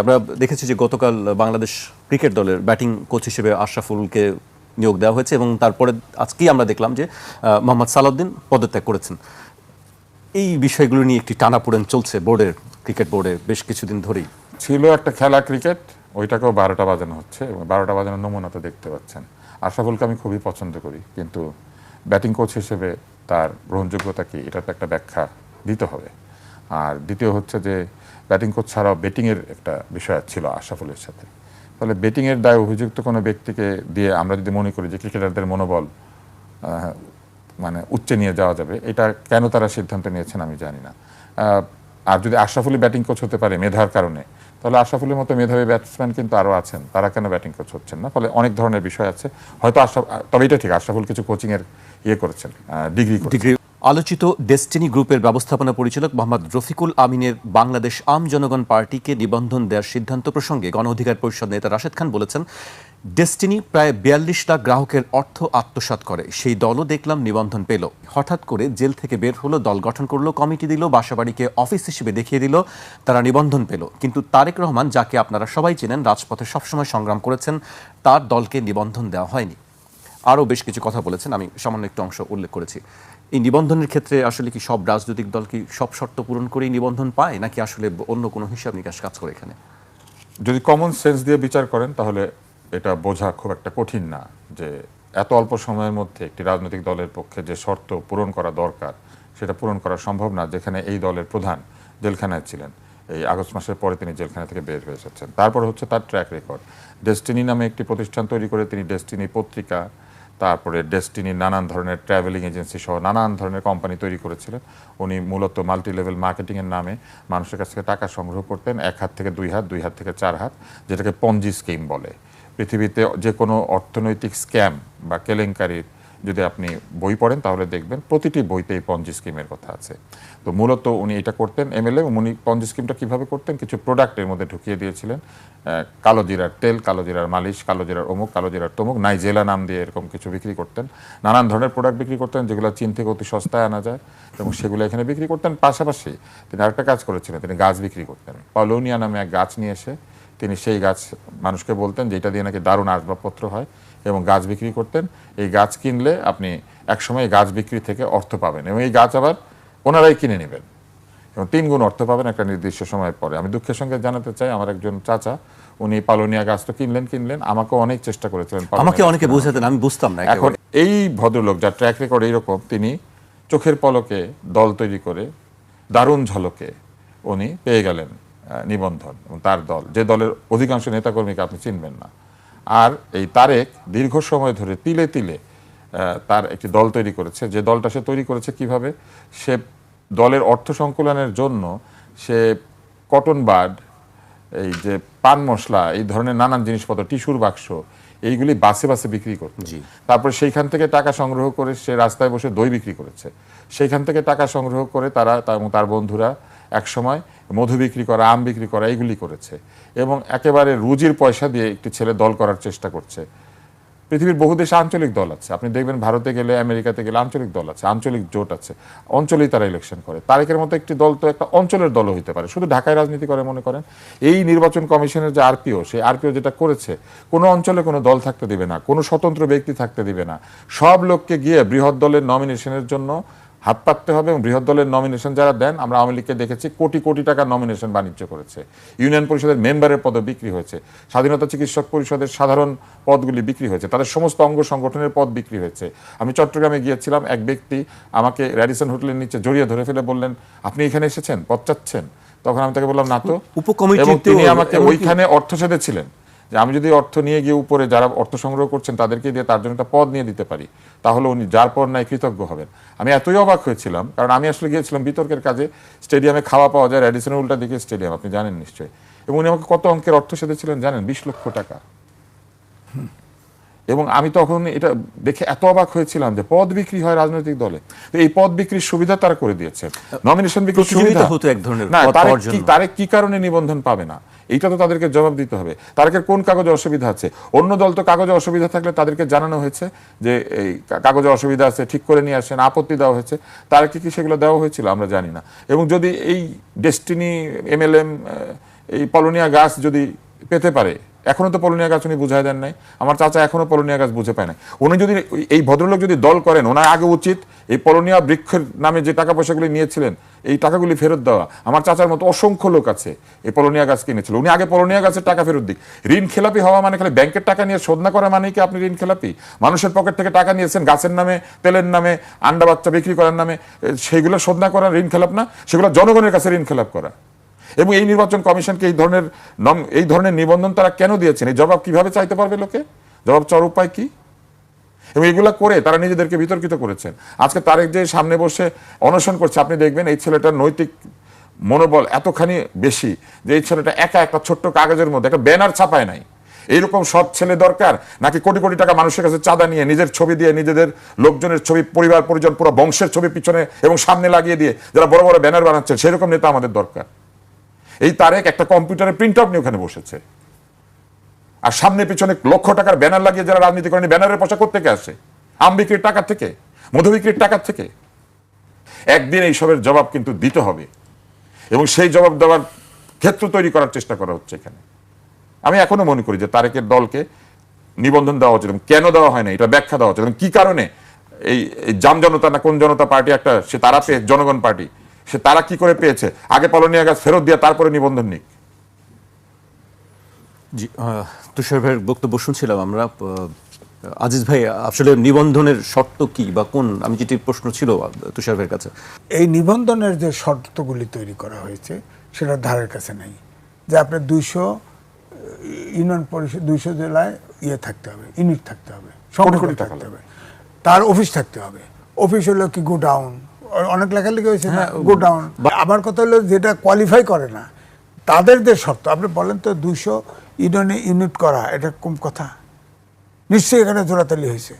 আমরা দেখেছি যে গতকাল বাংলাদেশ ক্রিকেট দলের ব্যাটিং কোচ হিসেবে আশরাফুলকে নিয়োগ দেওয়া হয়েছে এবং তারপরে আজকেই আমরা দেখলাম যে মোহাম্মদ সালাউদ্দিন পদত্যাগ করেছেন। এই বিষয়গুলো নিয়ে একটি টানাপোড়েন চলছে ক্রিকেট বোর্ডে বেশ কিছুদিন ধরেই। ছিল একটা খেলা ক্রিকেট, ওইটাকেও 12টা বাজানো হচ্ছে এবং 12টা বাজানোর নমুনা তো দেখতে পাচ্ছেন। আশরাফুলকে আমি খুবই পছন্দ করি, কিন্তু ব্যাটিং কোচ হিসেবে তার গ্রহণযোগ্যতা কি, এটা তো একটা ব্যাখ্যা দিতে হবে। আর দ্বিতীয় হচ্ছে যে ব্যাটিং কোচ ছাড়াও ব্যাটিংয়ের একটা বিষয় ছিল আশরাফুলের সাথে। ফলে ব্যাটিংয়ের দায় অভিযুক্ত কোনো ব্যক্তিকে দিয়ে আমরা যদি মনে করি যে ক্রিকেটারদের মনোবল মানে উচ্চে নিয়ে যাওয়া যাবে, এটা কেন তারা সিদ্ধান্ত নিয়েছেন আমি জানি না। আর যদি আশরাফুলই ব্যাটিং কোচ হতে পারে মেধার কারণে, তাহলে আশরাফুলের মতো মেধাবী ব্যাটসম্যান কিন্তু আরও আছেন, তারা কেন ব্যাটিং কোচ হচ্ছেন না? ফলে অনেক ধরনের বিষয় আছে। হয়তো তবে এটা ঠিক, আশরাফুল কিছু কোচিংয়ের করেছেন, ডিগ্রি। আলোচিত ডেস্টিনি গ্রুপের ব্যবস্থাপনা পরিচালক মোহাম্মদ রফিকুল আমিনের বাংলাদেশ আম জনগণ পার্টিকে নিবন্ধন দেওয়ার সিদ্ধান্ত প্রসঙ্গে গণ অধিকার পরিষদ নেতা রাশেদ খান বলেছেন, ডেস্টিনি প্রায় 42 লাখ গ্রাহকের অর্থ আত্মসাৎ করে, সেই দলও দেখলাম নিবন্ধন পেল। হঠাৎ করে জেল থেকে বের হলো, দল গঠন করলো, কমিটি দিল, বাসাবাড়িকে অফিস হিসেবে দেখিয়ে দিল, তারা নিবন্ধন পেল। কিন্তু তারেক রহমান, যাকে আপনারা সবাই চেনেন, রাজপথে সবসময় সংগ্রাম করেছেন, তার দলকে নিবন্ধন দেওয়া হয়নি। আরও বেশ কিছু কথা বলেছেন, আমি সামান্য একটু অংশ উল্লেখ করেছি। এই নিবন্ধনের ক্ষেত্রে আসলে কি সব রাজনৈতিক দল কি সব শর্ত পূরণ করেই নিবন্ধন পায়, নাকি আসলে অন্য কোনো হিসাব নিকাশ কাজ করে এখানে? যদি কমন সেন্স দিয়ে বিচার করেন তাহলে এটা বোঝা খুব একটা কঠিন না যে এত অল্প সময়ের মধ্যে একটি রাজনৈতিক দলের পক্ষে যে শর্ত পূরণ করা দরকার সেটা পূরণ করা সম্ভব না, যেখানে এই দলের প্রধান জেলখানায় ছিলেন। এই আগস্ট মাসের পরে তিনি জেলখানা থেকে বের হয়ে এসেছেন। তারপর হচ্ছে তার ট্র্যাক রেকর্ড। ডেস্টিনি নামে একটি প্রতিষ্ঠান তৈরি করে তিনি ডেস্টিনি পত্রিকা, তারপরে ডেস্টিনির নানান ধরনের ট্রাভেলিং এজেন্সি সহ নানান ধরনের কোম্পানি তৈরি করেছিলেন। উনি মূলত মাল্টি লেভেল মার্কেটিংয়ের নামে মানুষের কাছ থেকে টাকা সংগ্রহ করতেন, এক হাত থেকে দুই হাত, দুই হাত থেকে চার হাত, যেটাকে পঞ্জি স্কিম বলে। পৃথিবীতে যে কোনো অর্থনৈতিক স্ক্যাম বা কেলেঙ্কারির যদি আপনি বই পড়েন তাহলে দেখবেন প্রতিটি বইতেই পঞ্জি স্কিমের কথা আছে। তো মূলত উনি এটা করতেন এমএলএ। উনি পঞ্জি স্কিমটা কীভাবে করতেন, কিছু প্রোডাক্টের মধ্যে ঢুকিয়ে দিয়েছিলেন, কালো জিরার তেল, কালো জিরার মালিশ, কালো জিরার অমুক, কালো জিরার তমুক, নাইজেলা নাম দিয়ে এরকম কিছু বিক্রি করতেন। নানান ধরনের প্রোডাক্ট বিক্রি করতেন যেগুলো চীন থেকে অতি সস্তায় আনা যায় এবং সেগুলো এখানে বিক্রি করতেন। পাশাপাশি তিনি আরেকটা কাজ করেছিলেন, তিনি গাছ বিক্রি করতেন। পলোনিয়া নামে এক গাছ নিয়ে এসে তিনি সেই গাছ মানুষকে বলতেন যে এটা দিয়ে নাকি দারুণ আসবাবপত্র হয় এবং গাছ বিক্রি করতেন। এই গাছ কিনলে আপনি একসময় এই গাছ বিক্রি থেকে অর্থ পাবেন এবং এই গাছ আবার ওনারাই কিনে নেবেন এবং 3 গুণ অর্থ পাবেন একটা নির্দিষ্ট সময়ের পরে। আমি দুঃখের সঙ্গে জানাতে চাই, আমার একজন চাচা, উনি পালোনিয়া গাছ তো কিনলেন, আমাকেও অনেক চেষ্টা করেছিলেন, আমাকে অনেকে বোঝাতেন, আমি বুঝতাম না। এখন এই ভদ্রলোক যার ট্র্যাক রেকর্ড এইরকম, তিনি চোখের পলকে দল তৈরি করে দারুণ ঝলকে উনি পেয়ে গেলেন নিবন্ধন, এবং তার দল, যে দলের অধিকাংশ নেতাকর্মীকে আপনি চিনবেন না। আর এই তারেক দীর্ঘ সময় ধরে তিলে তিলে তার একটি দল তৈরি করেছে। যে দলটা সে তৈরি করেছে কিভাবে, সে দলের অর্থ সংকুলনের জন্য সে কটন বাড, এই যে পান মশলা, এই ধরনের নানান জিনিসপত্র, টিস্যুর বাক্স, এইগুলি বাসে বাসে বিক্রি করত। তারপর সেইখান থেকে টাকা সংগ্রহ করে সে রাস্তায় বসে দই বিক্রি করেছে। সেইখান থেকে টাকা সংগ্রহ করে তার বন্ধুরা একসময় মধু বিক্রি করা, আম বিক্রি করা, এইগুলি করেছে এবং একেবারে রুজির পয়সা দিয়ে একটি ছেলে দল করার চেষ্টা করছে। পৃথিবীর বহু দেশে আঞ্চলিক দল আছে, আপনি দেখবেন ভারতে গেলে, আমেরিকাতে গেলে আঞ্চলিক দল আছে, আঞ্চলিক জোট আছে, অঞ্চলেই তারা ইলেকশন করে। তারেকের মতো একটি দল তো একটা অঞ্চলের দলও হতে পারে, শুধু ঢাকায় রাজনীতি করে মনে করেন? এই নির্বাচন কমিশনের যে আরপিও, সেই আরপিও যেটা করেছে, কোনো অঞ্চলে কোনো দল থাকতে দিবে না, কোনো স্বতন্ত্র ব্যক্তি থাকতে দিবে না, সব লোককে গিয়ে বৃহৎ দলের নমিনেশনের জন্য হাত পাততে হবে। এবং বৃহৎ দলের নমিনেশন যারা দেন, আমরা আওয়ামী লীগকে দেখেছি কোটি কোটি টাকা নমিনেশন বাণিজ্য করেছে, ইউনিয়ন পরিষদের মেম্বারের পদও বিক্রি হয়েছে, স্বাধীনতা চিকিৎসক পরিষদের সাধারণ পদগুলি বিক্রি হয়েছে, তাদের সমস্ত অঙ্গ সংগঠনের পদ বিক্রি হয়েছে। আমি চট্টগ্রামে গিয়েছিলাম, এক ব্যক্তি আমাকে র্যাডিসন হোটেলের নিচে জড়িয়ে ধরে ফেলে বললেন, আপনি এখানে এসেছেন, পদ চাচ্ছেন? তখন আমি তাকে বললাম না তো। এবং তিনি আমাকে ওইখানে অর্থ সেধেছিলেন যে আমি যদি অর্থ নিয়ে গিয়ে উপরে যারা অর্থ সংগ্রহ করছেন তাদেরকে দিয়ে তার জন্য একটা পদ নিয়ে দিতে পারি, তাহলে উনি যার পর নাই কৃতজ্ঞ হবেন। আমি এতই অবাক হয়েছিলাম, কারণ আমি আসলে গিয়েছিলাম বিতর্কের কাজে। স্টেডিয়ামে খাওয়া পাওয়া যায়, র্যাডিসনের উল্টা দিকে স্টেডিয়াম, আপনি জানেন নিশ্চয়ই। এবং উনি আমাকে কত অঙ্কের অর্থ সেধেছিলেন জানেন? 20 লক্ষ টাকা। এবং আমি তখন এটা দেখে এত অবাক হয়েছিলাম যে পদ বিক্রি হয় রাজনৈতিক দলে। তো এই পদ বিক্রির সুবিধা তারা করে দিয়েছে, নমিনেশন বিক্রির সুবিধা হতো এক ধরনের। না, তারেক কি কারণে নিবন্ধন পাবে না, এইটা তো তাদেরকে জবাব দিতে হবে। তারেকের কোন কাগজে অসুবিধা আছে? অন্য দল তো কাগজে অসুবিধা থাকলে তাদেরকে জানানো হয়েছে যে এই কাগজে অসুবিধা আছে, ঠিক করে নিয়ে আসেন, আপত্তি দেওয়া হয়েছে। তারেককে কি সেগুলো দেওয়া হয়েছিল? আমরা জানি না। এবং যদি এই ডেস্টিনি, এমএলএম, এই পলোনিয়া গাছ যদি পেতে পারে, এখনো তো পলোনিয়া গাছ উনি বুঝাই দেন নাই, আমার চাচা এখনো পলোনিয়া গাছ বুঝে পায় না। উনি যদি এই ভদ্রলোক যদি দল করেন, ওনার আগে উচিত এই পলোনিয়া বৃক্ষের নামে যে টাকা পয়সাগুলি নিয়েছিলেন এই টাকাগুলি ফেরত দেওয়া। আমার চাচার মতো অসংখ্য লোক আছে এই পলোনিয়া গাছ কিনেছিল, উনি আগে পলোনিয়া গাছের টাকা ফেরত দিক। ঋণ খেলাপি হওয়া মানে খালি ব্যাংকের টাকা নিয়ে শোধ না করা মানে কি আপনি ঋণ খেলাপি? মানুষের পকেট থেকে টাকা নিয়েছেন গাছের নামে, তেলের নামে, আন্ডা বাচ্চা বিক্রি করার নামে, সেইগুলো শোধ না করা ঋণ খেলাপ না? সেগুলো জনগণের কাছে ঋণ খেলাপ করা। এবং এই নির্বাচন কমিশনকে এই ধরনের নিবন্ধন তারা কেন দিয়েছেন? এই জবাব কিভাবে চাইতে পারবে লোকে? জবাব চাওয়ার উপায় কি? এবং এগুলা করে তারা নিজেদেরকে বিতর্কিত করেছেন। আজকে তারেক যে সামনে বসে অনশন করছে, আপনি দেখবেন এই ছেলেটার নৈতিক মনোবল এতখানি বেশি যে এই ছেলেটা একা একটা ছোট্ট কাগজের মধ্যে একটা ব্যানার ছাপায় নাই। এইরকম সৎ ছেলে দরকার নাকি কোটি কোটি টাকা মানুষের কাছে চাঁদা নিয়ে নিজের ছবি দিয়ে, নিজেদের লোকজনের ছবি, পরিবার পরিজন, পুরো বংশের ছবি পিছনে এবং সামনে লাগিয়ে দিয়ে যারা বড় বড় ব্যানার বানাচ্ছেন, সেরকম নেতা আমাদের দরকার। এই তারেক একটা কম্পিউটারে প্রিন্ট আউট নিয়ে ওখানে বসেছে, আর সামনে পিছনে লক্ষ টাকার ব্যানার লাগিয়ে যারা রাজনীতি করেন, ব্যানারের পয়সা কোত্থেকে আসে? আম বিক্রির টাকা থেকে, মধু বিক্রির টাকা থেকে। একদিন এইসবের জবাব কিন্তু দিতে হবে, এবং সেই জবাব দেওয়ার ক্ষেত্র তৈরি করার চেষ্টা করা হচ্ছে এখানে। আমি এখনো মনে করি যে তারেকের দলকে নিবন্ধন দেওয়া উচিত, এবং কেন দেওয়া হয় না এটা ব্যাখ্যা দেওয়া উচিত, এবং কি কারণে এই জাম জনতা না কোন জনতা পার্টি একটা, সে তারা পেয়ে জনগণ পার্টি, সে তারা কি করে পেয়েছে? আগে পলোনিয়া গাছ ফেরত দিয়ে তারপরে নিবন্ধন নিক। জি, তুষার ভাইয়ের বক্তব্য শুনছিলাম আমরা। আজিজ ভাই, আসলে নিবন্ধনের শর্ত কি বা কোন, আমি যেটি প্রশ্ন ছিল তুষার ভাইয়ের কাছে, এই নিবন্ধনের যে শর্তগুলি তৈরি করা হয়েছে সেটা ধারের কাছে নেই। যে আপনার 200 ইউনিয়ন পরিষদ, 200 জেলায় থাকতে হবে, ইউনিট থাকতে হবে, সংগঠন থাকতে হবে, তার অফিস থাকতে হবে। অফিস হলো কি গোডাউন, অনেক লেখালেখি হয়েছে না, গোডাউন। আমার কথা হলো যেটা কোয়ালিফাই করে না তাদের যে শর্ত, আপনি বলেন তো 200 ইউনিয়নে ইউনিট করা এটা কম কথা? নিশ্চয়ই এখানে জোড়াতালি হয়েছে।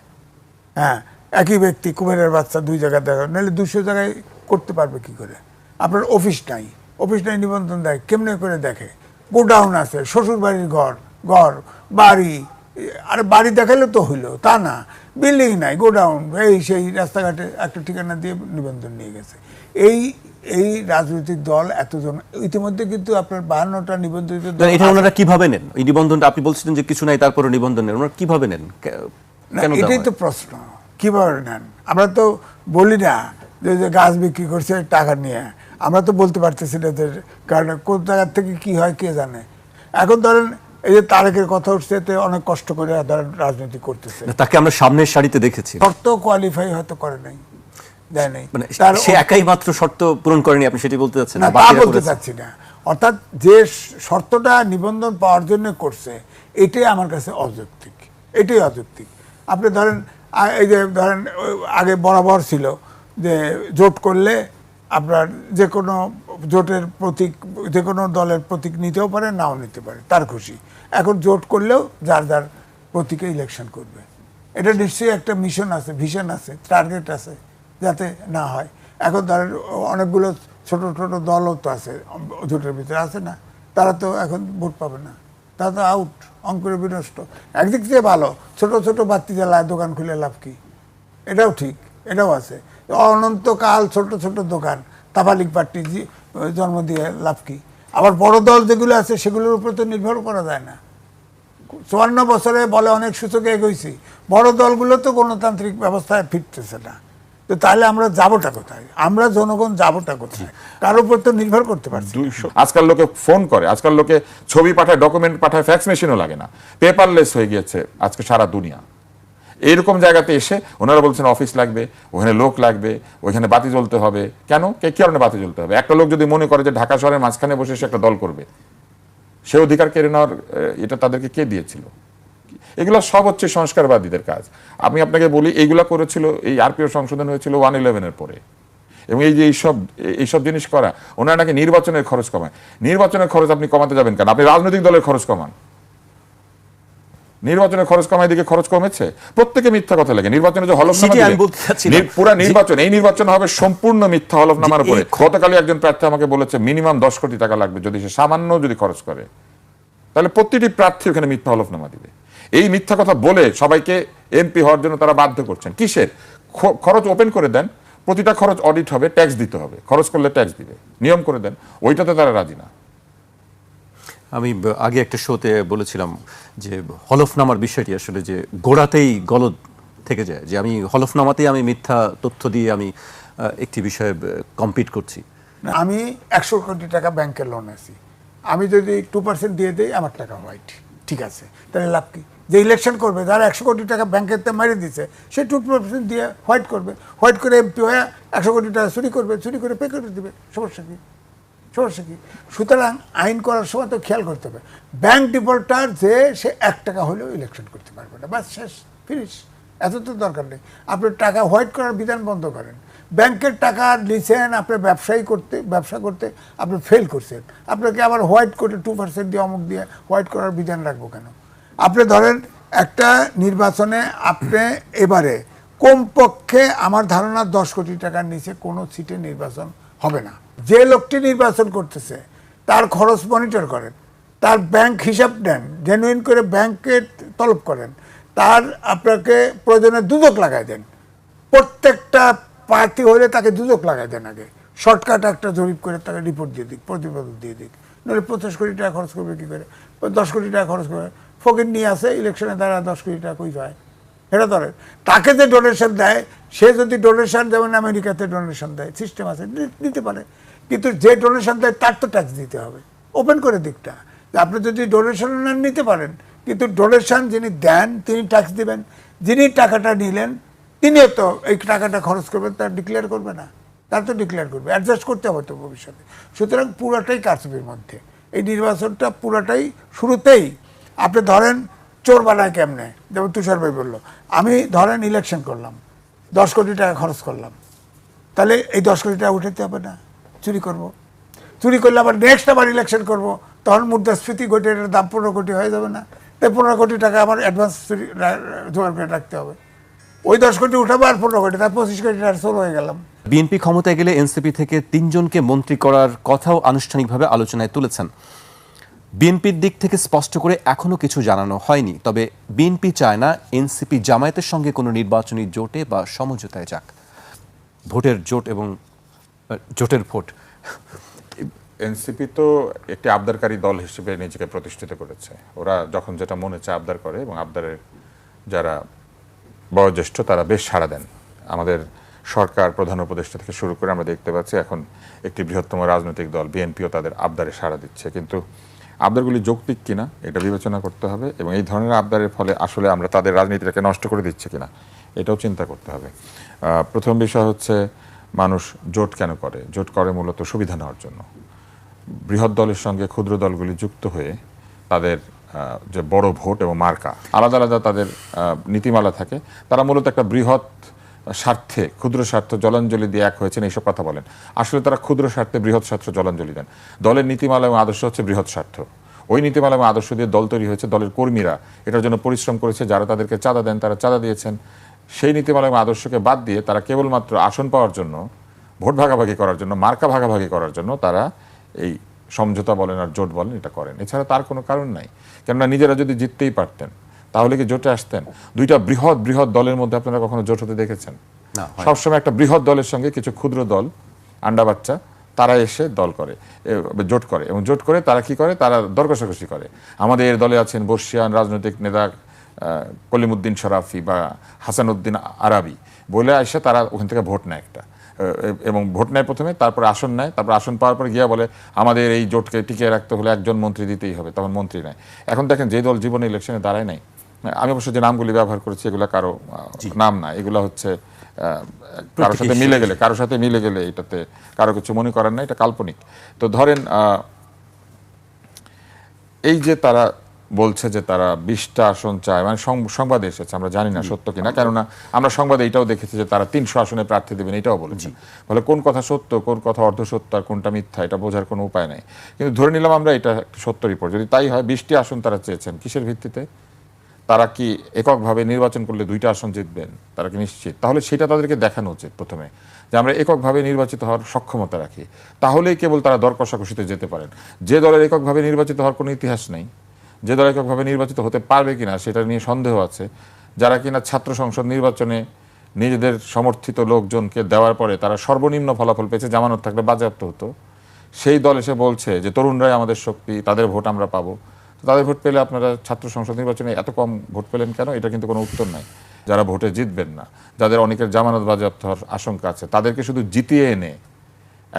হ্যাঁ, একই ব্যক্তি কুমিরের বাচ্চা 2 জায়গায় দেখা, নাহলে 200 জায়গায় করতে পারবে কি করে? আপনার অফিস নাই, নিবন্ধন দেয় কেমনে করে দেখে? গোডাউন আছে, শ্বশুর বাড়ির ঘর বাড়ি, আরে বাড়ি দেখালে তো হইলো, তা না, বিল্ডিং নাই, গোডাউন, এই সেই রাস্তাঘাটে একটা ঠিকানা দিয়ে নিবন্ধন নিয়ে গেছে। এই রাজনৈতিক দল এতজন, ইতিমধ্যে কিন্তু আপনার 52টা নিবন্ধিত দল। এটা ওনারা কিভাবে নেন এই নিবন্ধনটা? আপনি বলছিলেন যে কিছু নাই তারপরে নিবন্ধন নেন, ওনারা কিভাবে নেন? এটাই তো প্রশ্ন, কিভাবে নেন? আমরা তো বলি না যে গাছ বিক্রি করছে টাকা নিয়ে, আমরা তো বলতে পারতেছি না, কারণ কোন জায়গার থেকে কি হয় কে জানে। এখন ধরেন এই যে তারেকের কথা উঠছে, অনেক কষ্ট করে ধরেন রাজনীতি করতেছে, তাকে আমরা সামনের সারিতে দেখেছি, শর্ত কোয়ালিফাই হয়তো করে নাই, দেয় নাই, মানে সে একাই মাত্র শর্ত পূরণ করেনি, আপনি সেটি বলতে চাচ্ছেন? না, তা বলতে চাচ্ছি না। অর্থাৎ যে শর্তটা নিবন্ধন পাওয়ার জন্য করছে এটাই আমার কাছে অযৌক্তিক, এটাই অযৌক্তিক। আপনি ধরেন এই যে ধরেন আগে বরাবর ছিল যে জোট করলে আপনার যে কোনো জোটের প্রতীক, যে কোনো দলের প্রতীক নিতেও পারে, নাও নিতে পারে, তার খুশি। এখন জোট করলেও যার যার প্রতীকে ইলেকশন করবে। এটা নিশ্চয়ই একটা মিশন আছে, ভিশন আছে, টার্গেট আছে যাতে না হয়। এখন ধরেন অনেকগুলো ছোট ছোট দলও তো আছে জোটের ভিতরে, আছে না? তারা তো এখন ভোট পাবে না, তারা তো আউট, অঙ্কুরে বিনষ্ট। একদিক থেকে ভালো, ছোট ছোট বাতি জ্বালায় দোকান খুলে লাভ কি? এটাও ঠিক, এটাও আছে। অনন্তকাল ছোট ছোট দোকান, তাফালিক পার্টি জন্ম দিয়ে লাভ কি? আবার বড় দল যেগুলো আছে সেগুলোর উপর তো নির্ভর করা যায় না। 54 বছরে বলে অনেক সূচকে এগোইছি, বড় দলগুলো তো গণতান্ত্রিক ব্যবস্থায় ফিরতেছে না। তো তাহলে আমরা যাবোটা কোথায়? আমরা জনগণ যাবোটা কোথায়? কার উপর তো নির্ভর করতে পারছি। আজকাল লোকে ফোন করে, আজকাল লোকে ছবি পাঠায়, ডকুমেন্ট পাঠায়, ফ্যাক্স মেশিনও লাগে না, পেপারলেস হয়ে গিয়েছে আজকে সারা দুনিয়া। এইরকম জায়গাতে এসে ওনারা বলছেন অফিস লাগবে, ওখানে লোক লাগবে, ওইখানে বাতি জ্বলতে হবে। কেন? কি কারণে বাতি জ্বলতে হবে? একটা লোক যদি মনে করে যে ঢাকা শহরের মাঝখানে বসে সে একটা দল করবে, সে অধিকার কেড়ে নেওয়ার এটা তাদেরকে কে দিয়েছিল? এগুলো সব হচ্ছে সংস্কারবাদীদের কাজ। আমি আপনাকে বলি, এইগুলা করেছিল, এই আরপিও সংশোধন হয়েছিল 111-এর পরে। এবং এই যে এইসব জিনিস করা, ওনারা নাকি নির্বাচনের খরচ কমায়। নির্বাচনের খরচ আপনি কমাতে যাবেন কেন? আপনি রাজনৈতিক দলের খরচ কমান। নির্বাচনের খরচ কমায় দিকে খরচ কমেছে? প্রত্যেকে মিথ্যা কথা লাগে। নির্বাচনে যে হলফনামা পুরো নির্বাচন, এই নির্বাচন হবে সম্পূর্ণ মিথ্যা হলফনামার উপরে। গতকালই একজন প্রার্থী আমাকে বলেছে মিনিমাম 10 কোটি টাকা লাগবে যদি সে সামান্য যদি খরচ করে, তাহলে প্রতিটি প্রার্থী ওখানে মিথ্যা হলফনামা দিবে। এই মিথ্যা কথা বলে সবাইকে এমপি হওয়ার জন্য তারা বাধ্য করছেন। কিসের খরচ? ওপেন করে দেন, প্রতিটা খরচ অডিট হবে, ট্যাক্স দিতে হবে, খরচ করলে ট্যাক্স দিবে, নিয়ম করে দেন। ওইটাতে তারা রাজি না। আমি আগে একটা শোতে বলেছিলাম যে হলফনামার বিষয়টি আসলে যে গোড়াতেই গলদ থেকে যায়, যে আমি হলফনামাতেই আমি মিথ্যা তথ্য দিয়ে আমি একটি বিষয়ে কম্পিট করছি। আমি 100 কোটি টাকা ব্যাংকের লোন আছি, আমি যদি 2% দিয়ে দিই আমার টাকা হোয়াইট, ঠিক আছে, তাহলে লাভ কি? যে ইলেকশন করবে, যারা 100 কোটি টাকা ব্যাংকের মেরে দিচ্ছে, সে 2% দিয়ে হোয়াইট করবে, হোয়াইট করে এমপি হয়ে 100 কোটি টাকা চুরি করবে, চুরি করে পে করে দেবে, সমস্যা কি? সমস্যা কি? সুতরাং আইন করার সময় তো খেয়াল করতে হবে, ব্যাংক ডিফল্টার যে সে 1 টাকা হলেও ইলেকশন করতে পারবে না, বাস শেষ, ফিনিশ। এত তো দরকার নেই। আপনি টাকা হোয়াইট করার বিধান বন্ধ করেন। ব্যাংকের টাকা নিছেন আপনি ব্যবসা করতে আপনি ফেল করছেন, আপনাকে আবার হোয়াইট করে 2% দিয়ে অমুক দিয়ে হোয়াইট করার বিধান রাখবো কেন? আপনি ধরেন একটা নির্বাচনে আপনি এবারে কমপক্ষে আমার ধারণা 10 কোটি টাকার নিচে কোনো সিটে নির্বাচন হবে না। যে লোকটি নির্বাচন করতেছে তার খরচ মনিটর করেন, তার ব্যাংক হিসাব নেন, জেনুইন করে ব্যাংকে তলব করেন, তার আপনাকে প্রয়োজনে দুদক লাগাই দেন। প্রত্যেকটা প্রার্থী হলে তাকে দুদক লাগাই দেন, আগে শর্টকাট একটা জরিপ করে তাকে রিপোর্ট দিয়ে দিক, প্রতিবেদন দিয়ে দিক। নাহলে 50 কোটি টাকা খরচ করবে কী করে? 10 কোটি টাকা খরচ করবে, ফকির নিয়ে আসে ইলেকশনে, তারা 10 কোটি টাকা কই পায়? এটা ধরেন তাকে যে ডোনেশন দেয়, সে যদি ডোনেশন যেমন আমেরিকাতে ডোনেশন দেয়, সিস্টেম আছে, দিতে পারে, কিন্তু যে ডোনেশন দেয় তার তো ট্যাক্স দিতে হবে। ওপেন করে দিকটা, আপনি যদি ডোনেশন নেন নিতে পারেন, কিন্তু ডোনেশন যিনি দেন তিনি ট্যাক্স দিবেন, যিনি টাকাটা নিলেন তিনিও তো এই টাকাটা খরচ করবেন, তার ডিক্লেয়ার করবে না? তার তো ডিক্লেয়ার করবে, অ্যাডজাস্ট করতে হবে তো ভবিষ্যতে। সুতরাং পুরাটাই কারচুপির মধ্যে এই নির্বাচনটা, পুরাটাই শুরুতেই আপনি ধরেন চোর বানায় কেমনে, যেমন তুষার ভাই বললো, আমি ধরেন ইলেকশন করলাম, 10 কোটি টাকা খরচ করলাম, তাহলে এই 10 কোটি টাকা উঠাতে হবে না? চুরি করব, চুরি করলে আবার নেক্সট আবার ইলেকশন করব, তখন মুদ্রাস্ফীতি ঘটে এটার দাম 15 কোটি হয়ে যাবে না? তাই 15 কোটি টাকা আমার অ্যাডভান্স জোগাড় করে রাখতে হবে। ওই 10 কোটি উঠাবো আর 15 কোটি, তার 25 কোটি টাকা চোর হয়ে গেলাম। বিএনপি ক্ষমতায় গেলে এনসিপি থেকে 3 জনকে মন্ত্রী করার কথাও আনুষ্ঠানিকভাবে আলোচনায় তুলেছেন। বিএনপির দিক থেকে স্পষ্ট করে এখনো কিছু জানানো হয়নি, তবে বিএনপি চায় না এনসিপি জামায়াতের সঙ্গে কোনো নির্বাচনী জোটে বা সমঝোতায় যাক। ভোটের জোট এবং জোটের ভোট। এনসিপি তো একটি আবদারকারী দল হিসেবে নিজেকে প্রতিষ্ঠিত করেছে। ওরা যখন যেটা মনে চায় আবদার করে, এবং আবদারের যারা বয়োজ্যেষ্ঠ তারা বেশ সাড়া দেন। আমাদের সরকার, প্রধান উপদেষ্টা থেকে শুরু করে আমরা দেখতে পাচ্ছি এখন একটি বৃহত্তম রাজনৈতিক দল বিএনপিও তাদের আবদারে সাড়া দিচ্ছে। কিন্তু আবদারগুলি যৌক্তিক কিনা এটা বিবেচনা করতে হবে, এবং এই ধরনের আবদারের ফলে আসলে আমরা তাদের রাজনীতিটাকে নষ্ট করে দিচ্ছি কিনা এটাও চিন্তা করতে হবে। প্রথম বিষয় হচ্ছে, মানুষ জোট কেন করে? জোট করে মূলত সুবিধা নেওয়ার জন্য। বৃহৎ দলের সঙ্গে ক্ষুদ্র দলগুলি যুক্ত হয়ে তাদের যে বড় ভোট এবং মার্কা, আলাদা আলাদা তাদের নীতিমালা থাকে, তারা মূলত একটা বৃহৎ স্বার্থে ক্ষুদ্র স্বার্থ জলাঞ্জলি দিয়ে এক হয়েছেন এইসব কথা বলেন। আসলে তারা ক্ষুদ্র স্বার্থে বৃহৎ স্বার্থ জলাঞ্জলি দেন। দলের নীতিমালা এবং আদর্শ হচ্ছে বৃহৎ স্বার্থ। ওই নীতিমালা এবং আদর্শ দিয়ে দল তৈরি হয়েছে, দলের কর্মীরা এটার জন্য পরিশ্রম করেছে, যারা তাদেরকে চাঁদা দেন তারা চাঁদা দিয়েছেন। সেই নীতিমালা এবং আদর্শকে বাদ দিয়ে তারা কেবলমাত্র আসন পাওয়ার জন্য, ভোট ভাগাভাগি করার জন্য, মার্কা ভাগাভাগি করার জন্য তারা এই সমঝোতা বলেন আর জোট বলেন এটা করেন। এছাড়া তার কোনো কারণ নাই। কেননা নিজেরা যদি জিততেই পারতেন তাহলে কি জোটে আসতেন? দুইটা বৃহৎ বৃহৎ দলের মধ্যে আপনারা কখনো জোট হতে দেখেছেন? না, সবসময় একটা বৃহৎ দলের সঙ্গে কিছু ক্ষুদ্র দল, আন্ডা বাচ্চা, তারা এসে দল করে, জোট করে, এবং জোট করে তারা কি করে? তারা দর কষাকষি করে। আমাদের দলে আছেন বর্ষিয়ান রাজনৈতিক নেতা কলিমুদ্দিন শরাফি বা হাসানুদ্দিন আরাবি বলে এসে তারা ওখান থেকে ভোট নেয় একটা, এবং ভোট নেয় প্রথমে, তারপরে আসন নেয়, তারপর আসন পাওয়ার পরে গিয়া বলে আমাদের এই জোটকে টিকিয়ে রাখতে হলে একজন মন্ত্রী দিতেই হবে, তখন মন্ত্রী নেয়। এখন দেখেন যে দল জীবনে ইলেকশনে দাঁড়ায় নাই, আমি অবশ্য যে নামগুলি ব্যবহার করেছি এগুলো কারো নাম না, এগুলো হচ্ছে কারোর সাথে মিলে গেলে এটাতে কারো কিছু মনে করার না, এটা কাল্পনিক। তো ধরেন এই যে তারা বলছে যে তারা 20টা আসন চায়, মানে সংবাদে এসেছে, আমরা জানি না সত্য কিনা, কেননা আমরা সংবাদে এটাও দেখেছি যে তারা 300 আসনে প্রার্থী দেবেন, এটাও বলেছে। বলে কোন কথা সত্য, কোন কথা অর্ধ সত্য, আর কোনটা মিথ্যা এটা বোঝার কোনো উপায় নাই। কিন্তু ধরে নিলাম আমরা এটা একটা সত্য রিপোর্ট। যদি তাই হয়, 20টি আসন তারা চেয়েছেন, কিসের ভিত্তিতে? তারা কি এককভাবে নির্বাচন করলে 2টা আসন জিতবেন? তারা কি নিশ্চিত? তাহলে সেটা তাদেরকে দেখানো উচিত প্রথমে, যে আমরা এককভাবে নির্বাচিত হওয়ার সক্ষমতা রাখি। তাহলেই কেবল তারা দর কষাকষিতে যেতে পারেন। যে দলের এককভাবে নির্বাচিত হওয়ার কোনো ইতিহাস নেই, যে দল এককভাবে নির্বাচিত হতে পারবে কিনা সেটা নিয়ে সন্দেহ আছে, যারা কিনা ছাত্র সংসদ নির্বাচনে নিজেদের সমর্থিত লোকজনকে দেওয়ার পরে তারা সর্বনিম্ন ফলাফল পেয়েছে, জামানত থাকলে বাজেয়াপ্ত হতো, সেই দল এসে বলছে যে তরুণরাই আমাদের শক্তি, তাদের ভোট আমরা পাবো। তো তাদের ভোট পেলে আপনারা ছাত্র সংসদ নির্বাচনে এত কম ভোট পেলেন কেন? এটা কিন্তু কোনো উত্তর নাই। যারা ভোটে জিতবেন না, যাদের অনেকের জামানত বাজেয়াপ্ত হওয়ার আশঙ্কা আছে, তাদেরকে শুধু জিতিয়ে এনে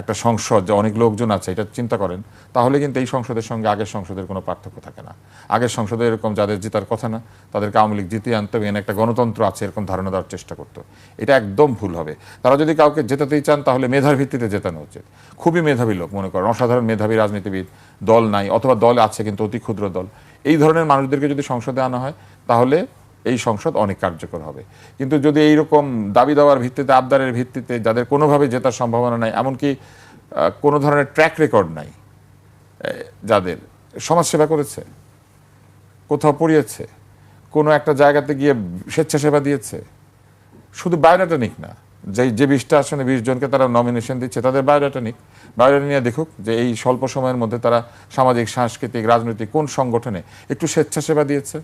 একটা সংসদ, যে অনেক লোকজন আছে, এটা চিন্তা করেন, তাহলে কিন্তু এই সংসদের সঙ্গে আগের সংসদের কোনো পার্থক্য থাকে না। আগের সংসদে এরকম যাদের জেতার কথা না, তাদেরকে আওয়ামী লীগ জিতিয়ে আনতে এনে একটা গণতন্ত্র আছে এরকম ধারণা দেওয়ার চেষ্টা করতো। এটা একদম ভুল হবে। তারা যদি কাউকে জেতাতেই চান তাহলে মেধার ভিত্তিতে জেতানো উচিত। খুবই মেধাবী লোক, মনে করেন অসাধারণ মেধাবী রাজনীতিবিদ, দল নাই অথবা দল আছে কিন্তু অতি ক্ষুদ্র দল, এই ধরনের মানুষদেরকে যদি সংসদে আনা হয় তাহলে এই সংসদ অনেক কার্যকর হবে। কিন্তু যদি এইরকম দাবি দেওয়ার ভিত্তিতে, আবদারের ভিত্তিতে, যাদের কোনোভাবে জেতার সম্ভাবনা নাই, এমনকি কোনো ধরনের ট্র্যাক রেকর্ড নাই, যাদের সমাজসেবা করেছে, কোথাও পড়িয়েছে, কোনো একটা জায়গাতে গিয়ে স্বেচ্ছাসেবা দিয়েছে, শুধু বায়োডাটা নিক না, যে 20টা আসনে 20 জনকে তারা নমিনেশন দিচ্ছে, তাদের বায়োডাটা নিক, বায়োডাটা নিয়ে দেখুক যে এই স্বল্প সময়ের মধ্যে তারা সামাজিক, সাংস্কৃতিক, রাজনৈতিক কোন সংগঠনে একটু স্বেচ্ছাসেবা দিয়েছে।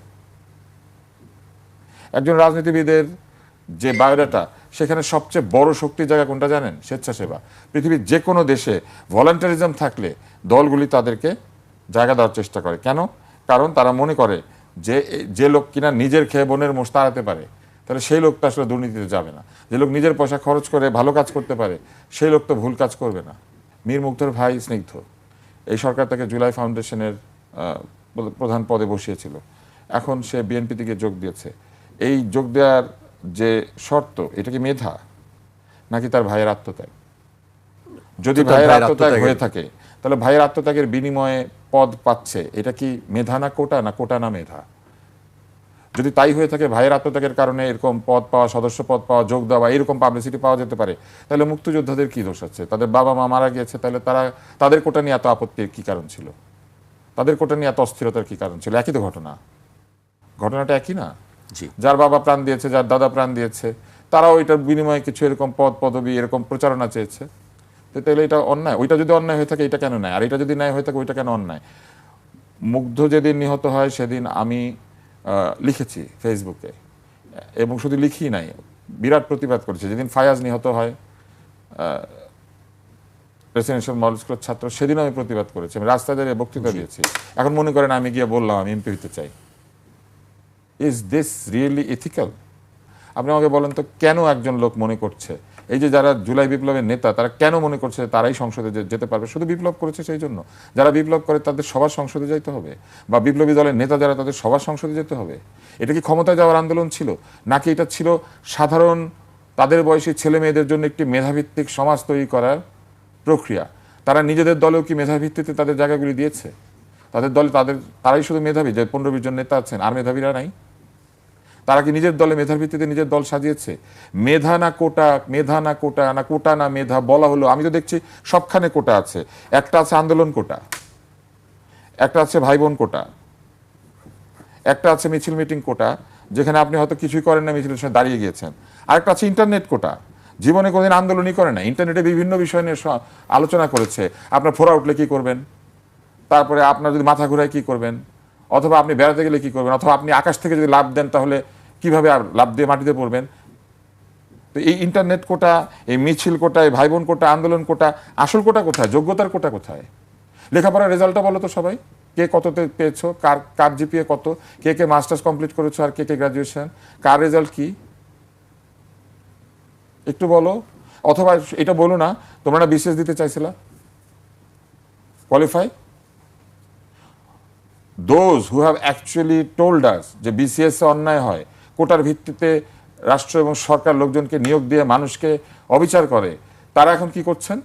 একজন রাজনীতিবিদের যে বায়োডাটা, সেখানে সবচেয়ে বড় শক্তির জায়গা কোনটা জানেন? স্বেচ্ছাসেবা। পৃথিবীর যে কোনো দেশে ভলান্টারিজম থাকলে দলগুলি তাদেরকে জায়গা দেওয়ার চেষ্টা করে। কেন? কারণ তারা মনে করে যে লোক কিনা নিজের খেয়ে বোনের মোষ তাড়াতে পারে, তাহলে সেই লোক তো আসলে দুর্নীতিতে যাবে না। যে লোক নিজের পয়সা খরচ করে ভালো কাজ করতে পারে, সেই লোক তো ভুল কাজ করবে না। মীর মুগ্ধর ভাই স্নিগ্ধ, এই সরকার তাকে জুলাই ফাউন্ডেশনের প্রধান পদে বসিয়েছিল, এখন সে বিএনপি থেকে যোগ দিয়েছে। এই যোগ দেওয়ার যে শর্ত, এটা কি মেধা নাকি তার ভাইয়ের আত্মত্যাগ? যদি ভাইয়ের আত্মত্যাগ হয়ে থাকে তাহলে ভাইয়ের আত্মত্যাগের বিনিময়ে পদ পাচ্ছে, এটা কি মেধা না কোটা, না কোটা না মেধা? যদি তাই হয়ে থাকে, ভাইয়ের আত্মত্যাগের কারণে এরকম পদ পাওয়া, সদস্য পদ পাওয়া, যোগ দেওয়া, এরকম পাবলিসিটি পাওয়া যেতে পারে, তাহলে মুক্তিযোদ্ধাদের কি দোষ আছে? তাদের বাবা মা মারা গিয়েছে, তাহলে তাদের কোটা নিয়ে এত আপত্তির কি কারণ ছিল? তাদের কোটা নিয়ে এত অস্থিরতার কি কারণ ছিল? একই তো ঘটনা, ঘটনাটা একই না? যার বাবা প্রাণ দিয়েছে, যার দাদা প্রাণ দিয়েছে, তারাও ওইটার বিনিময়ে কিছু এরকম পদ পদবি, এরকম প্রচারণা চেয়েছে। তাহলে এটা অন্যায়? ওইটা যদি অন্যায় হয়ে থাকে এটা কেন নেয়? আর এটা যদি ন্যায় হয়ে থাকে ওইটা কেন অন্যায়? মুগ্ধ যেদিন নিহত হয় সেদিন আমি লিখেছি ফেসবুকে, এবং শুধু লিখি নাই, বিরাট প্রতিবাদ করেছি। যেদিন ফায়াজ নিহত হয়, রেসিডেন্সিয়াল মডেল স্কুলের ছাত্র, সেদিন আমি প্রতিবাদ করেছি, আমি রাস্তায় দাঁড়িয়ে বক্তৃতা দিয়েছি। এখন মনে করেন আমি গিয়ে বললাম আমি এমপি হতে চাই। Is this really ethical? আপনি আমাকে বলেন তো, কেন একজন লোক মনে করছে, এই যে যারা জুলাই বিপ্লবের নেতা, তারা কেন মনে করছে তারাই সংসদে যেতে পারবে? শুধু বিপ্লব করেছে সেই জন্য? যারা বিপ্লব করে তাদের সবার সংসদে যেতে হবে? বা বিপ্লবী দলের নেতা যারা, তাদের সবার সংসদে যেতে হবে? এটা কি ক্ষমতায় যাওয়ার আন্দোলন ছিল, নাকি এটা ছিল সাধারণ তাদের বয়সী ছেলে মেয়েদের জন্য একটি মেধাভিত্তিক সমাজ তৈরি করার প্রক্রিয়া? তারা নিজেদের দলেও কি মেধাভিত্তিতে তাদের জায়গাগুলি দিয়েছে? তাদের দলে তারাই শুধু মেধাবী, যে 15-20 জন নেতা আছেন, আর মেধাবীরা নাই? তারা কি নিজের দলে মেধার ভিত্তিতে নিজের দল সাজিয়েছে? মেধা না কোটা, মেধা না কোটা, না কোটা না মেধা বলা হলো, আমি তো দেখছি সবখানে কোটা আছে। একটা আছে আন্দোলন কোটা, একটা আছে ভাই বোন কোটা, একটা আছে মিছিল মিটিং কোটা, যেখানে আপনি হয়তো কিছুই করেন না, মিছিলের সময় দাঁড়িয়ে গিয়েছেন। আরেকটা আছে ইন্টারনেট কোটা, জীবনে কোনোদিন আন্দোলনই করে না, ইন্টারনেটে বিভিন্ন বিষয় নিয়ে আলোচনা করেছে। আপনার ফোরা উঠলে কি করবেন, তারপরে আপনার যদি মাথা ঘুরায় কি করবেন, অথবা আপনি বেড়াতে গেলে কি করবেন, অথবা আপনি আকাশ থেকে যদি লাফ দেন তাহলে কিভাবে আর লাফ দিয়ে মাটিতে পড়বেন। তো এই ইন্টারনেট কোটা, এই মিছিল কোটা, এই ভাই বোন কোটা, আন্দোলন কোটা, আসল কোটা কোথায়? যোগ্যতার কোটা কোথায়? লেখাপড়ার রেজাল্টটা বলো তো সবাই, কে কততে পেয়েছো, কার জিপিএ কত, কে মাস্টার্স কমপ্লিট করেছো, আর কে গ্রাজুয়েশন, কার রেজাল্ট কি, একটু বলো। অথবা এটা বলো না, তোমরা বিশেষ দিতে চাইছিলা, কোয়ালিফাই। Those who have actually told us যে বিসিএস অন্যায় হয়, কোটার ভিত্তিতে রাষ্ট্র এবং সরকার লোকজনকে নিয়োগ দিয়ে মানুষকে অবিচার করে, তারা এখন কি করছেন?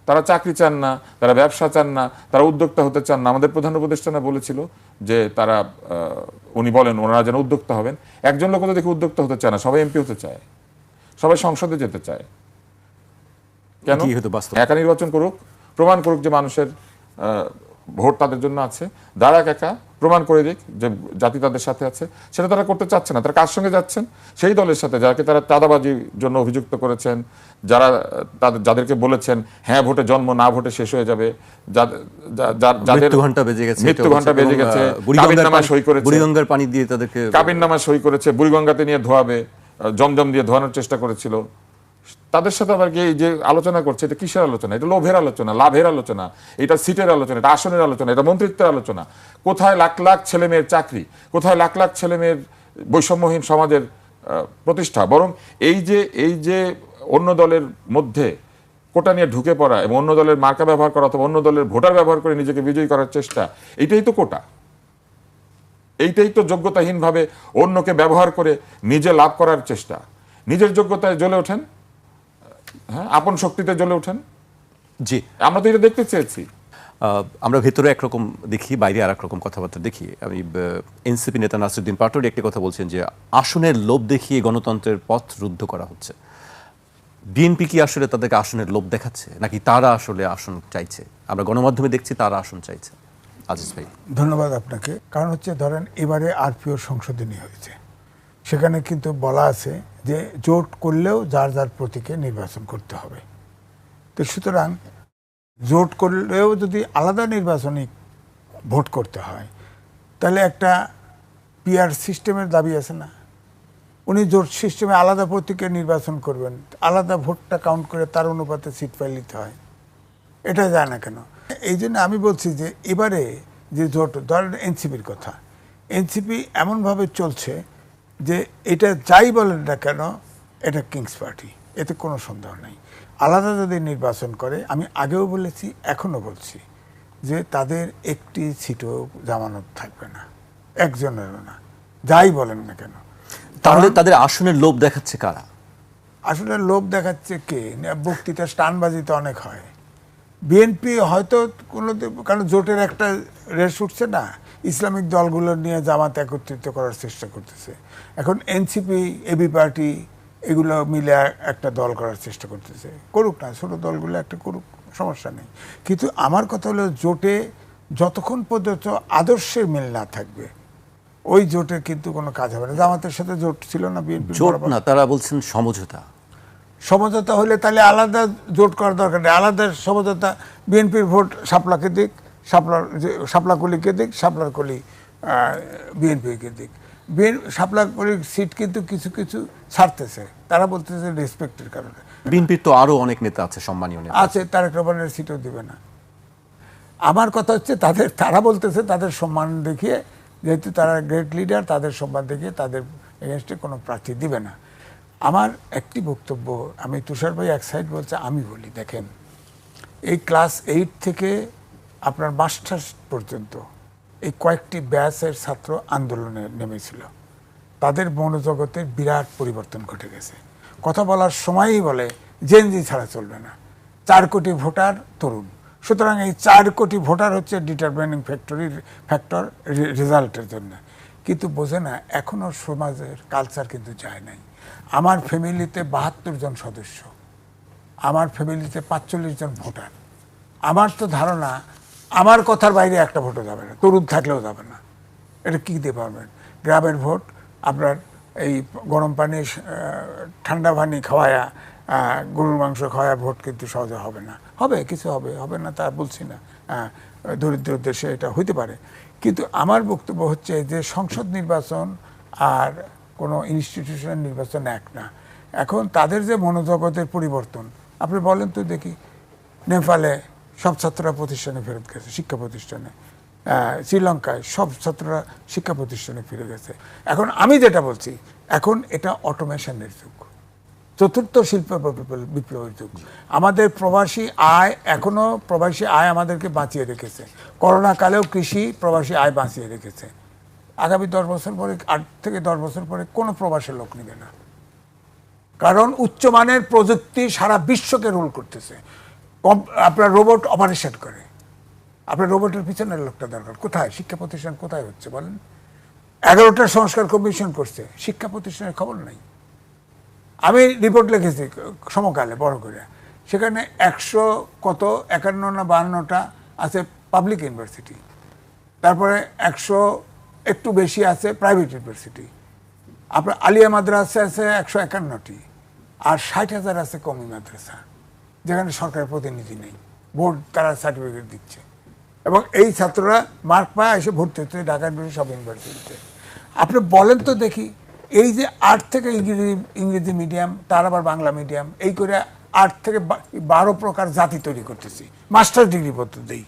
তারা চাকরি চান না, তারা ব্যবসা চান না, তারা উদ্যোক্তা হতে চান না। আমাদের প্রধান উপদেষ্টা বলেছিল যে তারা উনি বলেন ওনারা যেন উদ্যোক্তা হবেন। একজন লোক তো দেখে উদ্যোক্তা হতে চায় না, সবাই এমপি হতে চায়, সবাই সংসদে যেতে চায়। কেন? একা নির্বাচন করুক, প্রমাণ করুক যে মানুষের ভোট তাদের জন্য আছে, দাঁড়াক একা, প্রমাণ করে দিক যে জাতি তাদের সাথে আছে। সেটা তারা করতে চাচ্ছে না। তারা কার সঙ্গে যাচ্ছেন? সেই দলের সাথে যাকে তারা চাঁদাবাজির জন্য অভিযুক্ত করেছেন, যাদেরকে বলেছেন হ্যাঁ ভোটে জন্ম, না ভোটে শেষ হয়ে যাবে, যাদের মৃত্যু ঘণ্টা বেজে গেছে, কাবিননামায় সই করেছে, বুড়িগঙ্গার পানি দিয়ে তাদেরকে কাবিননামায় সই করেছে, বুড়িগঙ্গাতে নিয়ে ধোয়াবে, জমজম দিয়ে ধোয়ানোর চেষ্টা করেছিল, তাদের সাথে আবার কি এই যে আলোচনা করছে, এটা কিসের আলোচনা? এটা লোভের আলোচনা, লাভের আলোচনা, এটা সিটের আলোচনা, এটা আসনের আলোচনা, এটা মন্ত্রিত্বের আলোচনা। কোথায় লাখ লাখ ছেলে মেয়ের চাকরি, কোথায় লাখ লাখ ছেলে মেয়ের বৈষম্যহীন সমাজের প্রতিষ্ঠা? বরং এই যে অন্য দলের মধ্যে কোটা নিয়ে ঢুকে পড়া এবং অন্য দলের মার্কা ব্যবহার করা অথবা অন্য দলের ভোটার ব্যবহার করে নিজেকে বিজয়ী করার চেষ্টা, এইটাই তো কোটা। এইটাই তো যোগ্যতাহীনভাবে অন্যকে ব্যবহার করে নিজে লাভ করার চেষ্টা। নিজের যোগ্যতায় জ্বলে ওঠেন, হ্যাঁ, আপন শক্তিতে জ্বলে ওঠেন। জি, আমরা তো এটা দেখতে চেয়েছি। আমরা ভেতরে একরকম দেখি, বাইরে আর একরকম কথাবার্তা দেখি। আমি এনসিপি নেতা নাসিরউদ্দিন পাটোয়ারি একটি কথা বলছেন যে আসনের লোভ দেখিয়ে গণতন্ত্রের পথ রুদ্ধ করা হচ্ছে। বিএনপি কি আসলে তাদেরকে আসনের লোভ দেখাচ্ছে, নাকি তারা আসলে আসন চাইছে? আমরা গণমাধ্যমে দেখছি তারা আসন চাইছে। আজিজ ভাই। ধন্যবাদ আপনাকে। কারণ হচ্ছে ধরেন এবারে আরপিও সংশোধনী হয়েছে, সেখানে কিন্তু বলা আছে যে জোট করলেও যার যার প্রতীকে নির্বাচন করতে হবে। তো সুতরাং জোট করলেও যদি আলাদা নির্বাচনী ভোট করতে হয়, তাহলে একটা পিআর সিস্টেমের দাবি আছে না? উনি জোট সিস্টেমে আলাদা প্রতীকে নির্বাচন করবেন, আলাদা ভোটটা কাউন্ট করে তার অনুপাতে সিট ফাইল নিতে হয়, এটা যায় না কেন? এই জন্য আমি বলছি যে এবারে যে জোট, ধরেন এনসিপির কথা, এনসিপি এমনভাবে চলছে যে এটা যাই বলেন না কেন এটা কিংস পার্টি, এতে কোনো সন্দেহ নেই। আলাদা যদি নির্বাচন করে, আমি আগেও বলেছি এখনও বলছি যে তাদের একটি সিটও জামানত থাকবে না, একজনেরও না, যাই বলেন না কেন। তাহলে তাদের আসনের লোভ দেখাচ্ছে কারা? আসলে লোভ দেখাচ্ছে কে? বক্তৃতা স্টানবাজি তো অনেক হয়। বিএনপি হয়তো কোনো, কারণ জোটের একটা রেস উঠছে না, ইসলামিক দলগুলো নিয়ে জামাত একত্রিত করার চেষ্টা করতেছে। এখন এনসিপি, এবি পার্টি এগুলো মিলে একটা দল করার চেষ্টা করতেছে, করুক না, ছোটো দলগুলো একটা করুক, সমস্যা নেই। কিন্তু আমার কথা হলো জোটে যতক্ষণ পর্যন্ত আদর্শের মিল না থাকবে ওই জোটের কিন্তু কোনো কাজ হবে না। জামাতের সাথে জোট ছিল না বিএনপি, জোট না, তারা বলছেন সমঝোতা। সমঝোতা হলে তাহলে আলাদা জোট করার দরকার নেই। আলাদা সমঝোতা, বিএনপির ভোট শাপলাকে দিক, শাপলা কলিকে দিক, শাপলার কলি বিএনপিকে দিক। শাপলা কলির সিট কিন্তু কিছু কিছু ছাড়তেছে, তারা বলতেছে রেসপেক্টের কারণে। বিএনপির তো আরো অনেক নেতা আছে, সম্মানীয় নেতা আছে, তারেক রহমানের সিটও দিবে না। আমার কথা হচ্ছে তারা বলতেছে তাদের সম্মান দেখিয়ে, যেহেতু তারা গ্রেট লিডার, তাদের সম্মান দেখিয়ে তাদের এগেনস্টে কোনো প্রার্থী দিবে না। আমার একটি বক্তব্য, আমি তুষার ভাই এক সাইড বলছে, আমি বলি দেখেন, এই ক্লাস 8 থেকে আপনার মাস্টার্স পর্যন্ত এই কয়েকটি ব্যাচের ছাত্র আন্দোলনে নেমেছিল, তাদের মনোজগতের বিরাট পরিবর্তন ঘটে গেছে। কথা বলার সময়ই বলে জেনজি ছাড়া চলবে না। 4 কোটি ভোটার তরুণ, সুতরাং এই 4 কোটি ভোটার হচ্ছে ডিটারমিনিং ফ্যাক্টর রেজাল্টের জন্য। কিন্তু বোঝে না এখনও সমাজের কালচার কিন্তু যায় নাই। আমার ফ্যামিলিতে 72 জন সদস্য, আমার ফ্যামিলিতে 45 জন ভোটার। আমার তো ধারণা আমার কথার বাইরে একটা ভোটও যাবে না, তরুণ থাকলেও যাবে না। এটা কী দিয়ে পারবেন? গ্রামের ভোট আপনার এই গরম পানি ঠান্ডা পানি খাওয়ায়া, গরুর মাংস খাওয়ায়া ভোট কিন্তু সহজে হবে না। হবে, কিছু হবে, হবে না তা বলছি না, দরিদ্র দেশে এটা হইতে পারে। কিন্তু আমার বক্তব্য হচ্ছে যে সংসদ নির্বাচন আর কোনো ইনস্টিটিউশনের নির্বাচন এক না। এখন তাদের যে মনোজগতের পরিবর্তন, আপনি বলেন তো দেখি, নেপালে সব ছাত্ররা প্রতিষ্ঠানে ফেরত গেছে, শিক্ষা প্রতিষ্ঠানে। শ্রীলঙ্কায় সব ছাত্ররা শিক্ষা প্রতিষ্ঠানে ফিরে গেছে। এখন আমি যেটা বলছি, এখন এটা অটোমেশনের যুগ, চতুর্থ শিল্প বিপ্লবের যুগ। আমাদের প্রবাসী আয়, এখনো প্রবাসী আয় আমাদেরকে বাঁচিয়ে রেখেছে। করোনা কালেও কৃষি প্রবাসী আয় বাঁচিয়ে রেখেছে। আগামী 10 বছর পরে, 8 থেকে 10 বছর পরে কোনো প্রবাসের লোক নেবে না, কারণ উচ্চমানের প্রযুক্তি সারা বিশ্বকে রোল করতেছে। আপনার রোবট অপারেশন করে, আপনার রোবটের পিছনের লোকটা দরকার। কোথায় শিক্ষা প্রতিষ্ঠান, কোথায় হচ্ছে বলেন? 11টা সংস্কার কমিশন করছে, শিক্ষা প্রতিষ্ঠানের খবর নাই। আমি রিপোর্ট লিখেছি সমকালে বড় করে, সেখানে 151 না 52টা আছে পাবলিক ইউনিভার্সিটি, তারপরে 100 একটু বেশি আছে প্রাইভেট ইউনিভার্সিটি। আপনার আলিয়া মাদ্রাসা আছে 151টি, আর 60,000 আছে কমি মাদ্রাসা, যেখানে সরকারের প্রতিনিধি নেই, বোর্ড তারা সার্টিফিকেট দিচ্ছে। এবং এই ছাত্ররা মার্ক পায় এসে ভর্তি হচ্ছে ঢাকা ইউনিভার্সিটি, সব ইউনিভার্সিটিতে। আপনি বলেন তো দেখি, এই যে 8 থেকে ইংরেজি মিডিয়াম, তার আবার বাংলা মিডিয়াম, এই করে 8 থেকে 12 প্রকার জাতি তৈরি করতেছি মাস্টার ডিগ্রি পদ্ধতি।